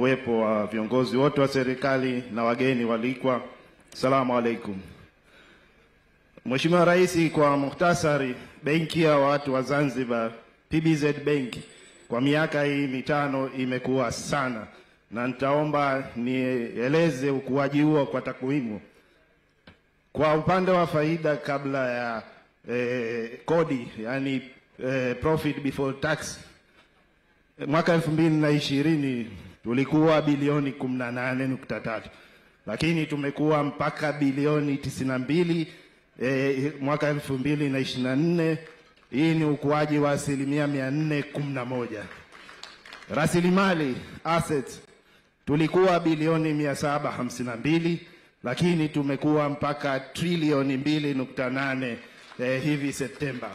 uwepo wa viongozi wote wa serikali na wageni walikwa. Asalamu alaikum. Mheshimiwa Rais, kwa muhtasari, benki ya watu wa Zanzibar PBZ Bank kwa miaka hii mitano imekuwa sana, na nitaomba nieleze ukuaji huo kwa takwimu. Kwa upande wa faida kabla ya kodi, yani profit before tax, mwaka 2020 tulikuwa bilioni 18.3, lakini tumekuwa mpaka bilioni 92 mwaka 2024. Hii ni ukuaji wa 411%. Rasilimali assets tulikuwa bilioni 752, lakini tumekuwa mpaka trilioni 2.8 hivi Septemba.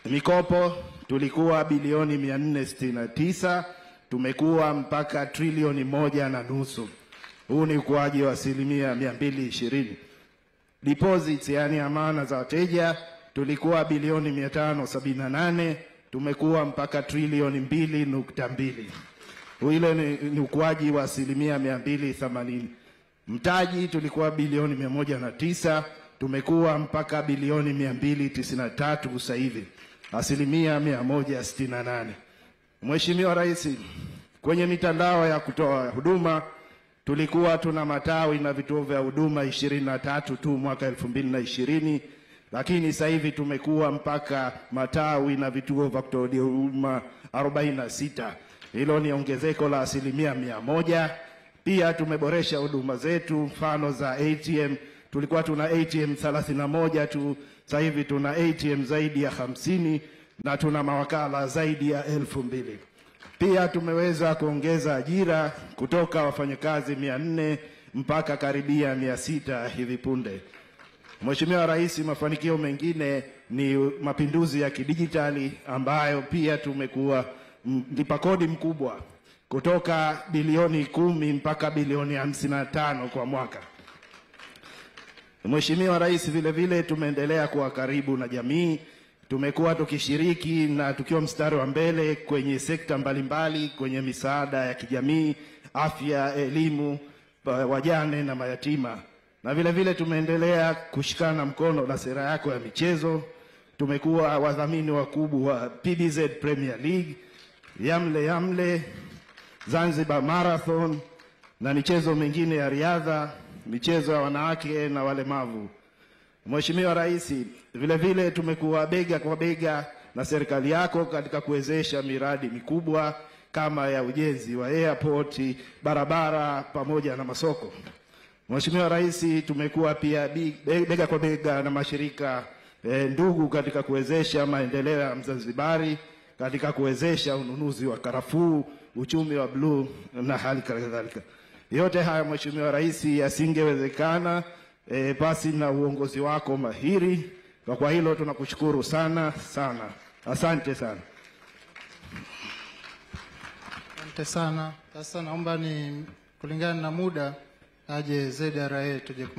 Mikopo tulikuwa bilioni 469, tumekuwa mpaka trilioni 1.5. Huu ni ukuaji wa 220%. Deposits, yani amana za wateja, tulikuwa bilioni 578, tumekuwa mpaka trilioni 2.2. Hilo ni ukuaji wa 280%. Mtaji tulikuwa bilioni 109, tumekuwa mpaka bilioni 293 sasa hivi, 168%. Mheshimiwa Rais, kwenye mitandao ya kutoa huduma tulikuwa tuna matawi na vituo vya huduma 23 tu mwaka 2020, lakini sasa hivi tumekuwa mpaka matawi na vituo vya kutoa huduma 46. Hilo ni ongezeko la 100%. Pia tumeboresha huduma zetu, mfano za ATM. Tulikuwa tuna ATM 31 tu, sasa hivi tuna ATM zaidi ya 50 na tuna mawakala zaidi ya 2000. Pia tumeweza kuongeza ajira kutoka wafanyakazi 400 mpaka karibia 600 hivi punde. Mheshimiwa Rais, mafanikio mengine ni mapinduzi ya kidijitali ambayo pia tumekuwa mlipa kodi mkubwa kutoka bilioni 10 mpaka bilioni 55 kwa mwaka. Mheshimiwa Rais, vile vile tumeendelea kuwa karibu na jamii. Tumekuwa tukishiriki na tukiwa mstari wa mbele kwenye sekta mbalimbali, kwenye misaada ya kijamii, afya, elimu, wajane na mayatima. Na vile vile tumeendelea kushikana mkono na sera yako ya michezo. Tumekuwa wadhamini wakubwa wa PBZ Premier League, Yamle, Zanzibar Marathon na michezo mingine ya riadha, michezo ya wanawake na walemavu. Mheshimiwa Rais, vile vile tumekuwa bega kwa bega na serikali yako katika kuwezesha miradi mikubwa kama ya ujenzi wa airport, barabara pamoja na masoko. Mheshimiwa Rais, tumekuwa pia bega kwa bega na mashirika ndugu katika kuwezesha maendeleo ya Mzanzibari, katika kuwezesha ununuzi wa karafuu, uchumi wa bluu na hali kadhalika. Yote haya Mheshimiwa Rais yasingewezekana pasi na uongozi wako mahiri. Kwa hilo tunakushukuru sana sana. Asante sana. Asante sana. Sasa naomba ni kulingana na muda aje ZRA tuje kumaliza.